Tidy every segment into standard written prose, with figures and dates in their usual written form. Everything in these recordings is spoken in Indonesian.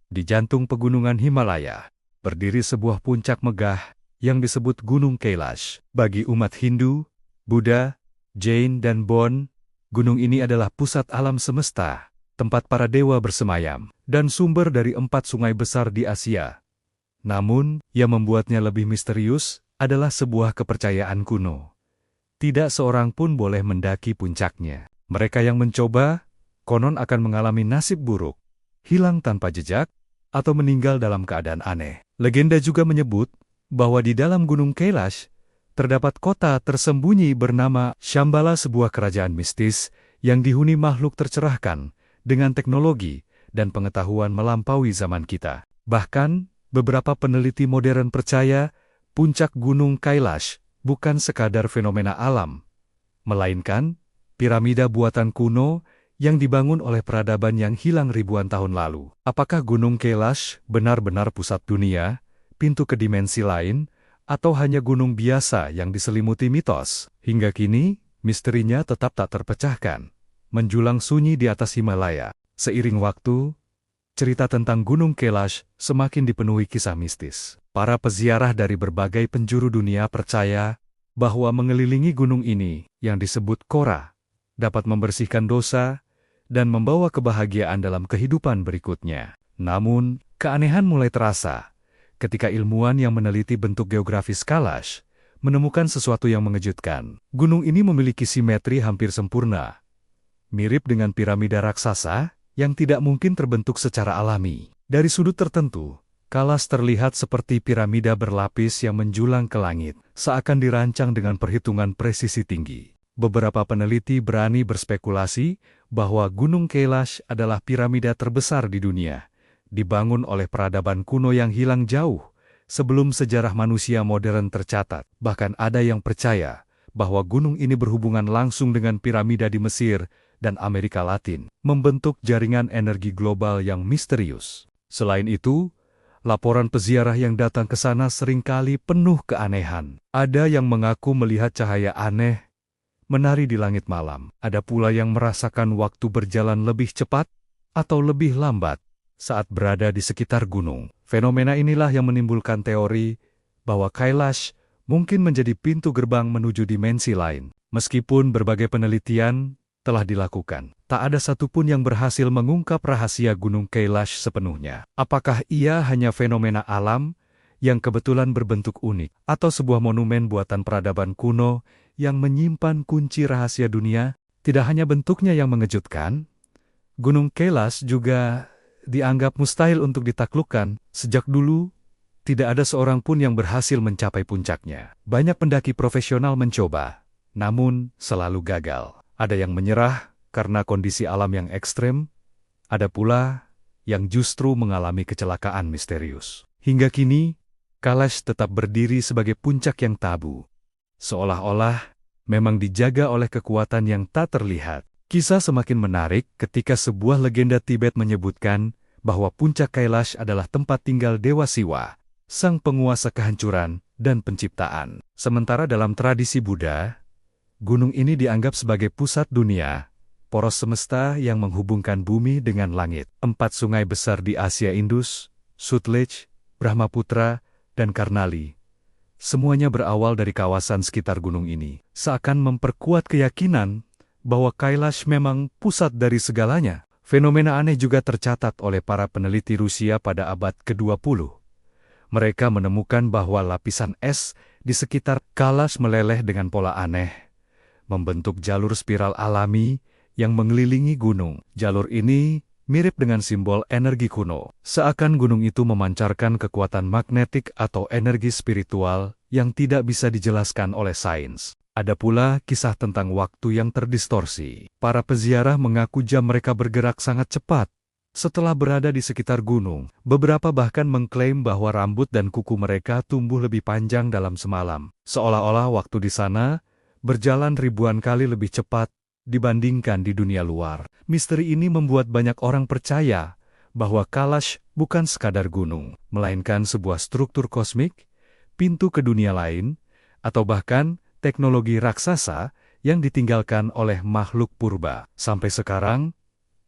Di jantung pegunungan Himalaya, berdiri sebuah puncak megah yang disebut Gunung Kailash. Bagi umat Hindu, Buddha, Jain, dan Bon, gunung ini adalah pusat alam semesta, tempat para dewa bersemayam, dan sumber dari 4 sungai besar di Asia. Namun, yang membuatnya lebih misterius adalah sebuah kepercayaan kuno. Tidak seorang pun boleh mendaki puncaknya. Mereka yang mencoba, konon akan mengalami nasib buruk, hilang tanpa jejak, atau meninggal dalam keadaan aneh. Legenda juga menyebut bahwa di dalam Gunung Kailash terdapat kota tersembunyi bernama Shambhala, sebuah kerajaan mistis yang dihuni makhluk tercerahkan dengan teknologi dan pengetahuan melampaui zaman kita. Bahkan, beberapa peneliti modern percaya puncak Gunung Kailash bukan sekadar fenomena alam, melainkan piramida buatan kuno yang dibangun oleh peradaban yang hilang ribuan tahun lalu. Apakah Gunung Kailash benar-benar pusat dunia, pintu ke dimensi lain, atau hanya gunung biasa yang diselimuti mitos? Hingga kini, misterinya tetap tak terpecahkan, menjulang sunyi di atas Himalaya. Seiring waktu, cerita tentang Gunung Kailash semakin dipenuhi kisah mistis. Para peziarah dari berbagai penjuru dunia percaya bahwa mengelilingi gunung ini, yang disebut Kora, dapat membersihkan dosa dan membawa kebahagiaan dalam kehidupan berikutnya. Namun, keanehan mulai terasa ketika ilmuwan yang meneliti bentuk geografis Kailash menemukan sesuatu yang mengejutkan. Gunung ini memiliki simetri hampir sempurna, mirip dengan piramida raksasa yang tidak mungkin terbentuk secara alami. Dari sudut tertentu, Kailash terlihat seperti piramida berlapis yang menjulang ke langit, seakan dirancang dengan perhitungan presisi tinggi. Beberapa peneliti berani berspekulasi bahwa Gunung Kailash adalah piramida terbesar di dunia, dibangun oleh peradaban kuno yang hilang jauh sebelum sejarah manusia modern tercatat. Bahkan ada yang percaya bahwa gunung ini berhubungan langsung dengan piramida di Mesir dan Amerika Latin, membentuk jaringan energi global yang misterius. Selain itu, laporan peziarah yang datang ke sana seringkali penuh keanehan. Ada yang mengaku melihat cahaya aneh menari di langit malam. Ada pula yang merasakan waktu berjalan lebih cepat atau lebih lambat saat berada di sekitar gunung. Fenomena inilah yang menimbulkan teori bahwa Kailash mungkin menjadi pintu gerbang menuju dimensi lain. Meskipun berbagai penelitian telah dilakukan, tak ada satupun yang berhasil mengungkap rahasia Gunung Kailash sepenuhnya. Apakah ia hanya fenomena alam yang kebetulan berbentuk unik, atau sebuah monumen buatan peradaban kuno yang menyimpan kunci rahasia dunia? Tidak hanya bentuknya yang mengejutkan, Gunung Kailash juga dianggap mustahil untuk ditaklukkan. Sejak dulu, tidak ada seorang pun yang berhasil mencapai puncaknya. Banyak pendaki profesional mencoba, namun selalu gagal. Ada yang menyerah karena kondisi alam yang ekstrem, ada pula yang justru mengalami kecelakaan misterius. Hingga kini, Kailash tetap berdiri sebagai puncak yang tabu, seolah-olah memang dijaga oleh kekuatan yang tak terlihat. Kisah semakin menarik ketika sebuah legenda Tibet menyebutkan bahwa puncak Kailash adalah tempat tinggal Dewa Siwa, sang penguasa kehancuran dan penciptaan. Sementara dalam tradisi Buddha, gunung ini dianggap sebagai pusat dunia, poros semesta yang menghubungkan bumi dengan langit. 4 sungai besar di Asia, Indus, Sutlej, Brahmaputra, dan Karnali, semuanya berawal dari kawasan sekitar gunung ini, seakan memperkuat keyakinan bahwa Kailash memang pusat dari segalanya. Fenomena aneh juga tercatat oleh para peneliti Rusia pada abad ke-20. Mereka menemukan bahwa lapisan es di sekitar Kailash meleleh dengan pola aneh, membentuk jalur spiral alami yang mengelilingi gunung. Jalur ini mirip dengan simbol energi kuno, seakan gunung itu memancarkan kekuatan magnetik atau energi spiritual yang tidak bisa dijelaskan oleh sains. Ada pula kisah tentang waktu yang terdistorsi. Para peziarah mengaku jam mereka bergerak sangat cepat setelah berada di sekitar gunung. Beberapa bahkan mengklaim bahwa rambut dan kuku mereka tumbuh lebih panjang dalam semalam, seolah-olah waktu di sana berjalan ribuan kali lebih cepat dibandingkan di dunia luar. Misteri ini membuat banyak orang percaya bahwa Kailash bukan sekadar gunung, melainkan sebuah struktur kosmik, pintu ke dunia lain, atau bahkan teknologi raksasa yang ditinggalkan oleh makhluk purba. Sampai sekarang,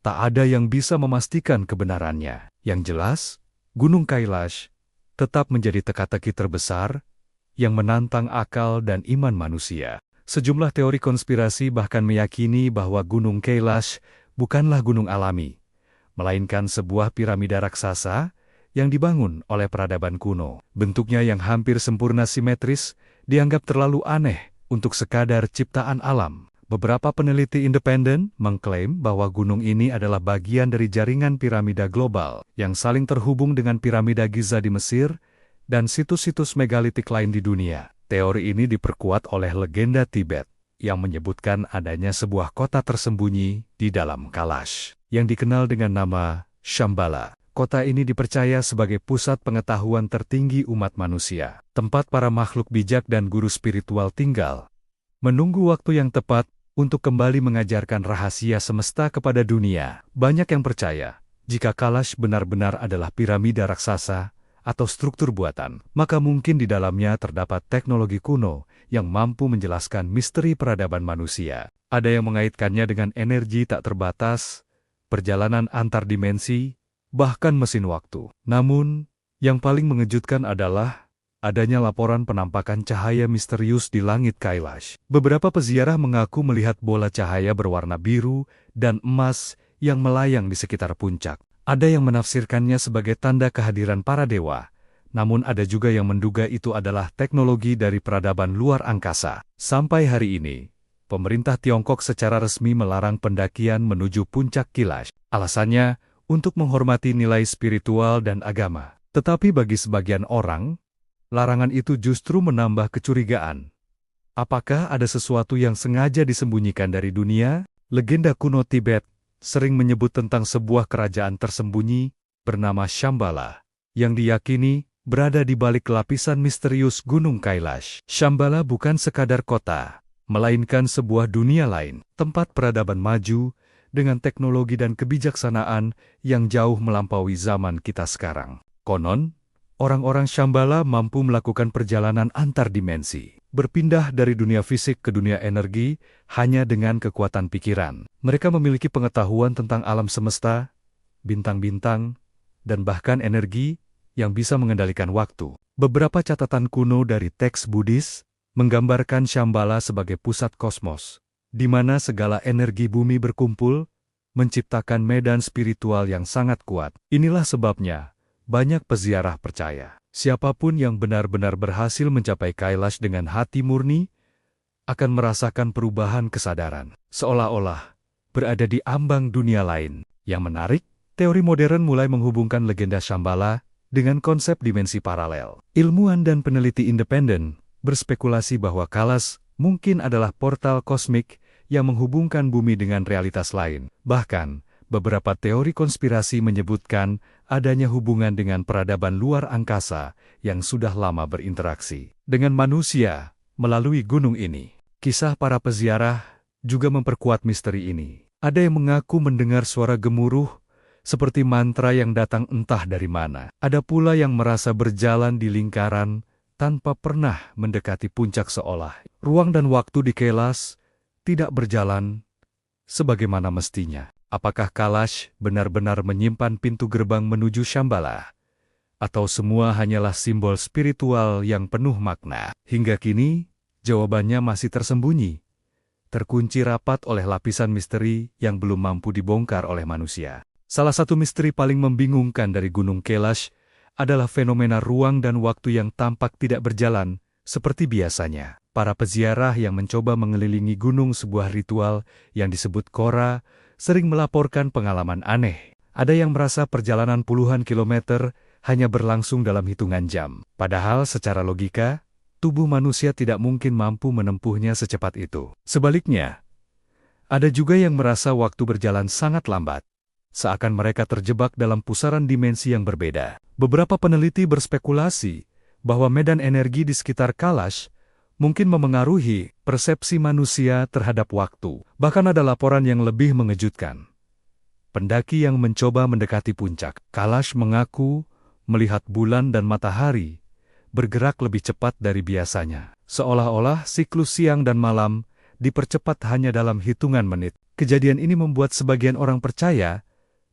tak ada yang bisa memastikan kebenarannya. Yang jelas, Gunung Kailash tetap menjadi teka-teki terbesar yang menantang akal dan iman manusia. Sejumlah teori konspirasi bahkan meyakini bahwa Gunung Kailash bukanlah gunung alami, melainkan sebuah piramida raksasa yang dibangun oleh peradaban kuno. Bentuknya yang hampir sempurna simetris dianggap terlalu aneh untuk sekadar ciptaan alam. Beberapa peneliti independen mengklaim bahwa gunung ini adalah bagian dari jaringan piramida global yang saling terhubung dengan piramida Giza di Mesir dan situs-situs megalitik lain di dunia. Teori ini diperkuat oleh legenda Tibet yang menyebutkan adanya sebuah kota tersembunyi di dalam Kailash yang dikenal dengan nama Shambhala. Kota ini dipercaya sebagai pusat pengetahuan tertinggi umat manusia, tempat para makhluk bijak dan guru spiritual tinggal, menunggu waktu yang tepat untuk kembali mengajarkan rahasia semesta kepada dunia. Banyak yang percaya, jika Kailash benar-benar adalah piramida raksasa atau struktur buatan, maka mungkin di dalamnya terdapat teknologi kuno yang mampu menjelaskan misteri peradaban manusia. Ada yang mengaitkannya dengan energi tak terbatas, perjalanan antar dimensi, bahkan mesin waktu. Namun, yang paling mengejutkan adalah adanya laporan penampakan cahaya misterius di langit Kailash. Beberapa peziarah mengaku melihat bola cahaya berwarna biru dan emas yang melayang di sekitar puncak. Ada yang menafsirkannya sebagai tanda kehadiran para dewa, namun ada juga yang menduga itu adalah teknologi dari peradaban luar angkasa. Sampai hari ini, pemerintah Tiongkok secara resmi melarang pendakian menuju puncak Kailash. Alasannya, untuk menghormati nilai spiritual dan agama. Tetapi bagi sebagian orang, larangan itu justru menambah kecurigaan. Apakah ada sesuatu yang sengaja disembunyikan dari dunia? Legenda kuno Tibet sering menyebut tentang sebuah kerajaan tersembunyi bernama Shambhala, yang diyakini berada di balik lapisan misterius Gunung Kailash. Shambhala bukan sekadar kota, melainkan sebuah dunia lain, tempat peradaban maju dengan teknologi dan kebijaksanaan yang jauh melampaui zaman kita sekarang. Konon, orang-orang Shambhala mampu melakukan perjalanan antar dimensi, berpindah dari dunia fisik ke dunia energi hanya dengan kekuatan pikiran. Mereka memiliki pengetahuan tentang alam semesta, bintang-bintang, dan bahkan energi yang bisa mengendalikan waktu. Beberapa catatan kuno dari teks Buddhis menggambarkan Shambhala sebagai pusat kosmos, di mana segala energi bumi berkumpul, menciptakan medan spiritual yang sangat kuat. Inilah sebabnya banyak peziarah percaya, siapapun yang benar-benar berhasil mencapai Kailash dengan hati murni, akan merasakan perubahan kesadaran, seolah-olah berada di ambang dunia lain. Yang menarik, teori modern mulai menghubungkan legenda Shambhala dengan konsep dimensi paralel. Ilmuwan dan peneliti independen berspekulasi bahwa Kailash mungkin adalah portal kosmik yang menghubungkan bumi dengan realitas lain. Bahkan, beberapa teori konspirasi menyebutkan adanya hubungan dengan peradaban luar angkasa yang sudah lama berinteraksi dengan manusia melalui gunung ini. Kisah para peziarah juga memperkuat misteri ini. Ada yang mengaku mendengar suara gemuruh seperti mantra yang datang entah dari mana. Ada pula yang merasa berjalan di lingkaran tanpa pernah mendekati puncak, seolah ruang dan waktu di Kailash tidak berjalan sebagaimana mestinya. Apakah Kailash benar-benar menyimpan pintu gerbang menuju Shambhala? Atau semua hanyalah simbol spiritual yang penuh makna? Hingga kini, jawabannya masih tersembunyi, terkunci rapat oleh lapisan misteri yang belum mampu dibongkar oleh manusia. Salah satu misteri paling membingungkan dari Gunung Kailash adalah fenomena ruang dan waktu yang tampak tidak berjalan seperti biasanya. Para peziarah yang mencoba mengelilingi gunung, sebuah ritual yang disebut Kora, sering melaporkan pengalaman aneh. Ada yang merasa perjalanan puluhan kilometer hanya berlangsung dalam hitungan jam. Padahal secara logika, tubuh manusia tidak mungkin mampu menempuhnya secepat itu. Sebaliknya, ada juga yang merasa waktu berjalan sangat lambat, seakan mereka terjebak dalam pusaran dimensi yang berbeda. Beberapa peneliti berspekulasi bahwa medan energi di sekitar Kailash mungkin memengaruhi persepsi manusia terhadap waktu. Bahkan ada laporan yang lebih mengejutkan. Pendaki yang mencoba mendekati puncak Kailash mengaku melihat bulan dan matahari bergerak lebih cepat dari biasanya. Seolah-olah siklus siang dan malam dipercepat hanya dalam hitungan menit. Kejadian ini membuat sebagian orang percaya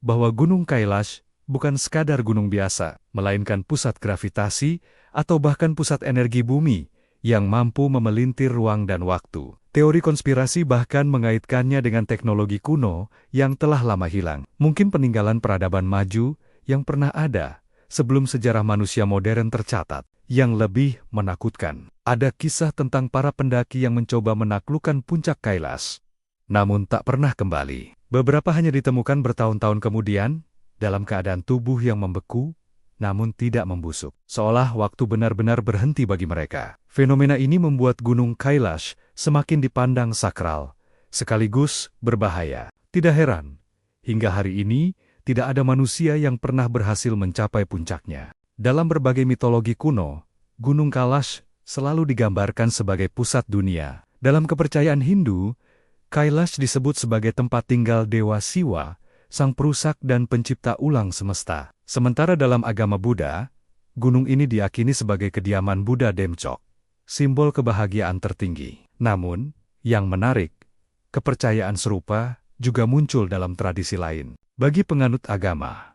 bahwa Gunung Kailash bukan sekadar gunung biasa, melainkan pusat gravitasi atau bahkan pusat energi bumi yang mampu memelintir ruang dan waktu. Teori konspirasi bahkan mengaitkannya dengan teknologi kuno yang telah lama hilang. Mungkin peninggalan peradaban maju yang pernah ada sebelum sejarah manusia modern tercatat. Yang lebih menakutkan, ada kisah tentang para pendaki yang mencoba menaklukkan puncak Kailash, namun tak pernah kembali. Beberapa hanya ditemukan bertahun-tahun kemudian, dalam keadaan tubuh yang membeku, namun tidak membusuk. Seolah waktu benar-benar berhenti bagi mereka. Fenomena ini membuat Gunung Kailash semakin dipandang sakral, sekaligus berbahaya. Tidak heran, hingga hari ini, tidak ada manusia yang pernah berhasil mencapai puncaknya. Dalam berbagai mitologi kuno, Gunung Kailash selalu digambarkan sebagai pusat dunia. Dalam kepercayaan Hindu, Kailash disebut sebagai tempat tinggal Dewa Siwa, sang perusak dan pencipta ulang semesta. Sementara dalam agama Buddha, gunung ini diyakini sebagai kediaman Buddha Demchok, simbol kebahagiaan tertinggi. Namun, yang menarik, kepercayaan serupa juga muncul dalam tradisi lain. Bagi penganut agama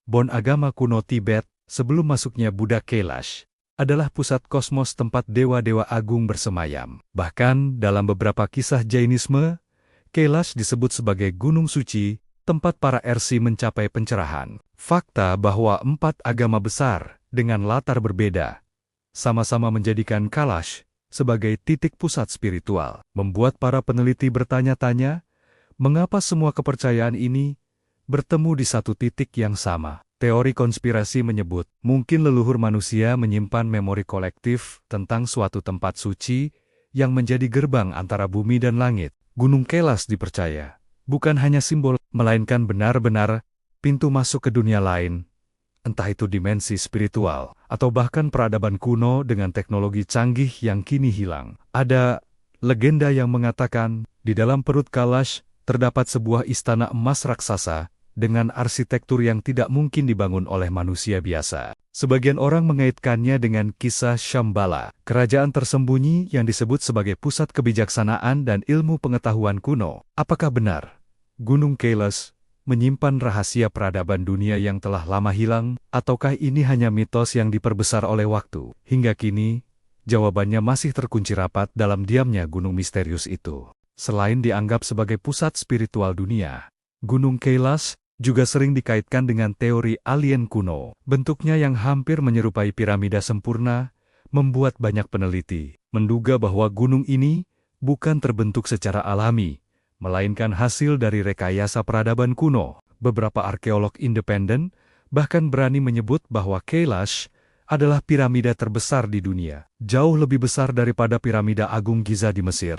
Bon, agama kuno Tibet, sebelum masuknya Buddha, Kailash adalah pusat kosmos tempat dewa-dewa agung bersemayam. Bahkan dalam beberapa kisah Jainisme, Kailash disebut sebagai gunung suci, tempat para ersi mencapai pencerahan. Fakta bahwa 4 agama besar dengan latar berbeda sama-sama menjadikan Kailash sebagai titik pusat spiritual, membuat para peneliti bertanya-tanya, mengapa semua kepercayaan ini bertemu di satu titik yang sama? Teori konspirasi menyebut, mungkin leluhur manusia menyimpan memori kolektif tentang suatu tempat suci yang menjadi gerbang antara bumi dan langit. Gunung Kailash dipercaya bukan hanya simbol, melainkan benar-benar pintu masuk ke dunia lain, entah itu dimensi spiritual atau bahkan peradaban kuno dengan teknologi canggih yang kini hilang. Ada legenda yang mengatakan, di dalam perut Kailash terdapat sebuah istana emas raksasa dengan arsitektur yang tidak mungkin dibangun oleh manusia biasa. Sebagian orang mengaitkannya dengan kisah Shambhala, kerajaan tersembunyi yang disebut sebagai pusat kebijaksanaan dan ilmu pengetahuan kuno. Apakah benar Gunung Kailash menyimpan rahasia peradaban dunia yang telah lama hilang, ataukah ini hanya mitos yang diperbesar oleh waktu? Hingga kini, jawabannya masih terkunci rapat dalam diamnya gunung misterius itu. Selain dianggap sebagai pusat spiritual dunia, Gunung Kailash juga sering dikaitkan dengan teori alien kuno. Bentuknya yang hampir menyerupai piramida sempurna, membuat banyak peneliti menduga bahwa gunung ini bukan terbentuk secara alami, melainkan hasil dari rekayasa peradaban kuno. Beberapa arkeolog independen bahkan berani menyebut bahwa Kailash adalah piramida terbesar di dunia, jauh lebih besar daripada piramida Agung Giza di Mesir.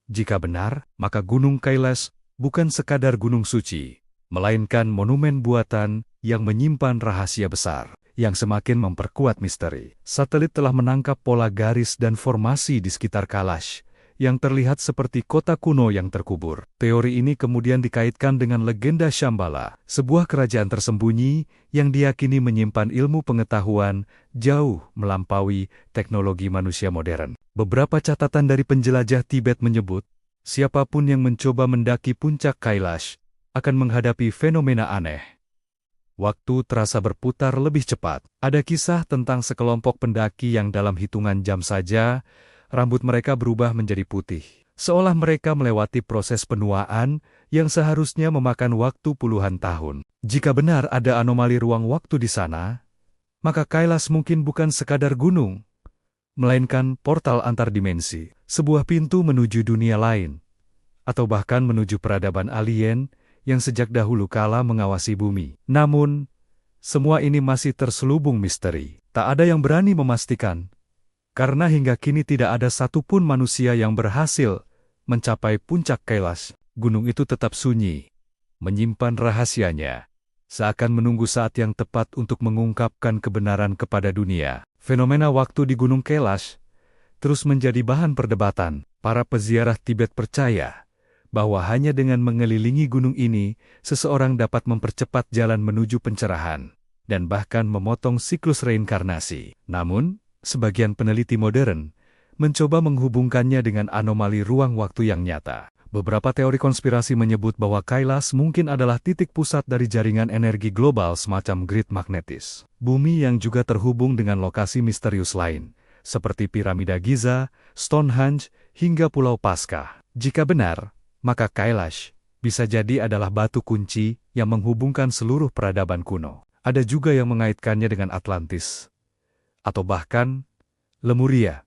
Jika benar, maka Gunung Kailash bukan sekadar gunung suci, melainkan monumen buatan yang menyimpan rahasia besar, yang semakin memperkuat misteri. Satelit telah menangkap pola garis dan formasi di sekitar Kailash, yang terlihat seperti kota kuno yang terkubur. Teori ini kemudian dikaitkan dengan legenda Shambhala, sebuah kerajaan tersembunyi yang diyakini menyimpan ilmu pengetahuan jauh melampaui teknologi manusia modern. Beberapa catatan dari penjelajah Tibet menyebut, siapapun yang mencoba mendaki puncak Kailash akan menghadapi fenomena aneh. Waktu terasa berputar lebih cepat. Ada kisah tentang sekelompok pendaki yang dalam hitungan jam saja, rambut mereka berubah menjadi putih. Seolah mereka melewati proses penuaan yang seharusnya memakan waktu puluhan tahun. Jika benar ada anomali ruang waktu di sana, maka Kailash mungkin bukan sekadar gunung, melainkan portal antar dimensi, sebuah pintu menuju dunia lain, atau bahkan menuju peradaban alien yang sejak dahulu kala mengawasi bumi. Namun, semua ini masih terselubung misteri. Tak ada yang berani memastikan, karena hingga kini tidak ada satupun manusia yang berhasil mencapai puncak Kailash. Gunung itu tetap sunyi, menyimpan rahasianya, seakan menunggu saat yang tepat untuk mengungkapkan kebenaran kepada dunia. Fenomena waktu di Gunung Kailash terus menjadi bahan perdebatan. Para peziarah Tibet percaya bahwa hanya dengan mengelilingi gunung ini, seseorang dapat mempercepat jalan menuju pencerahan, dan bahkan memotong siklus reinkarnasi. Namun, sebagian peneliti modern mencoba menghubungkannya dengan anomali ruang waktu yang nyata. Beberapa teori konspirasi menyebut bahwa Kailash mungkin adalah titik pusat dari jaringan energi global semacam grid magnetis. Bumi yang juga terhubung dengan lokasi misterius lain, seperti piramida Giza, Stonehenge, hingga Pulau Paskah. Jika benar, maka Kailash bisa jadi adalah batu kunci yang menghubungkan seluruh peradaban kuno. Ada juga yang mengaitkannya dengan Atlantis, atau bahkan Lemuria,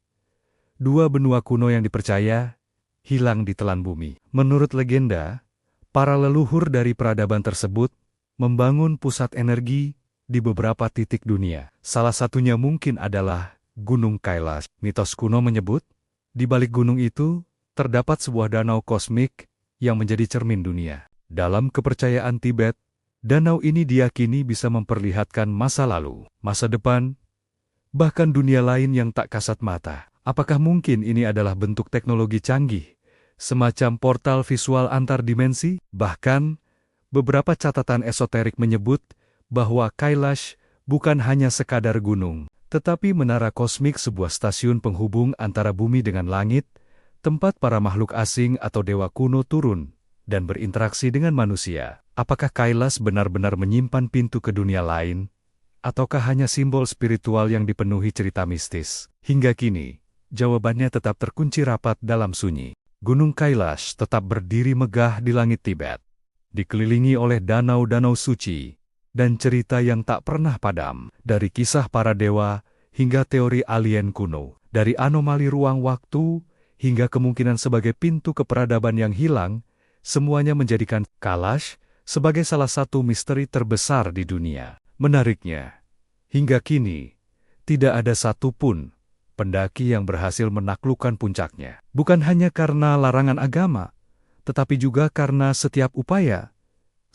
dua benua kuno yang dipercaya hilang di telan bumi. Menurut legenda, para leluhur dari peradaban tersebut membangun pusat energi di beberapa titik dunia. Salah satunya mungkin adalah Gunung Kailash. Mitos kuno menyebut, di balik gunung itu terdapat sebuah danau kosmik yang menjadi cermin dunia. Dalam kepercayaan Tibet, danau ini diyakini bisa memperlihatkan masa lalu, masa depan, bahkan dunia lain yang tak kasat mata. Apakah mungkin ini adalah bentuk teknologi canggih, semacam portal visual antar dimensi? Bahkan, beberapa catatan esoterik menyebut bahwa Kailash bukan hanya sekadar gunung, tetapi menara kosmik, sebuah stasiun penghubung antara bumi dengan langit, tempat para makhluk asing atau dewa kuno turun dan berinteraksi dengan manusia. Apakah Kailash benar-benar menyimpan pintu ke dunia lain, ataukah hanya simbol spiritual yang dipenuhi cerita mistis? Hingga kini, jawabannya tetap terkunci rapat dalam sunyi. Gunung Kailash tetap berdiri megah di langit Tibet, dikelilingi oleh danau-danau suci, dan cerita yang tak pernah padam. Dari kisah para dewa, hingga teori alien kuno, dari anomali ruang waktu, hingga kemungkinan sebagai pintu ke peradaban yang hilang, semuanya menjadikan Kailash sebagai salah satu misteri terbesar di dunia. Menariknya, hingga kini, tidak ada satupun pendaki yang berhasil menaklukkan puncaknya. Bukan hanya karena larangan agama, tetapi juga karena setiap upaya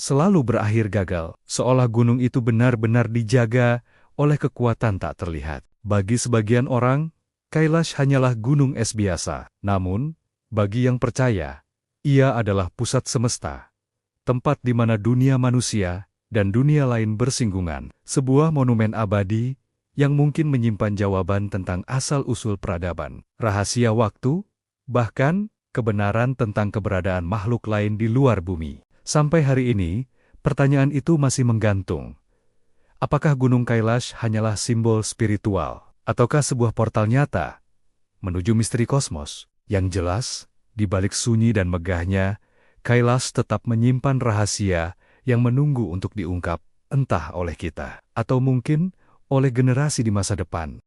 selalu berakhir gagal, seolah gunung itu benar-benar dijaga oleh kekuatan tak terlihat. Bagi sebagian orang, Kailash hanyalah gunung es biasa. Namun, bagi yang percaya, ia adalah pusat semesta, tempat di mana dunia manusia dan dunia lain bersinggungan. Sebuah monumen abadi yang mungkin menyimpan jawaban tentang asal-usul peradaban, rahasia waktu, bahkan kebenaran tentang keberadaan makhluk lain di luar bumi. Sampai hari ini, pertanyaan itu masih menggantung. Apakah Gunung Kailash hanyalah simbol spiritual, ataukah sebuah portal nyata menuju misteri kosmos? Yang jelas, di balik sunyi dan megahnya, Kailash tetap menyimpan rahasia yang menunggu untuk diungkap, entah oleh kita, atau mungkin oleh generasi di masa depan.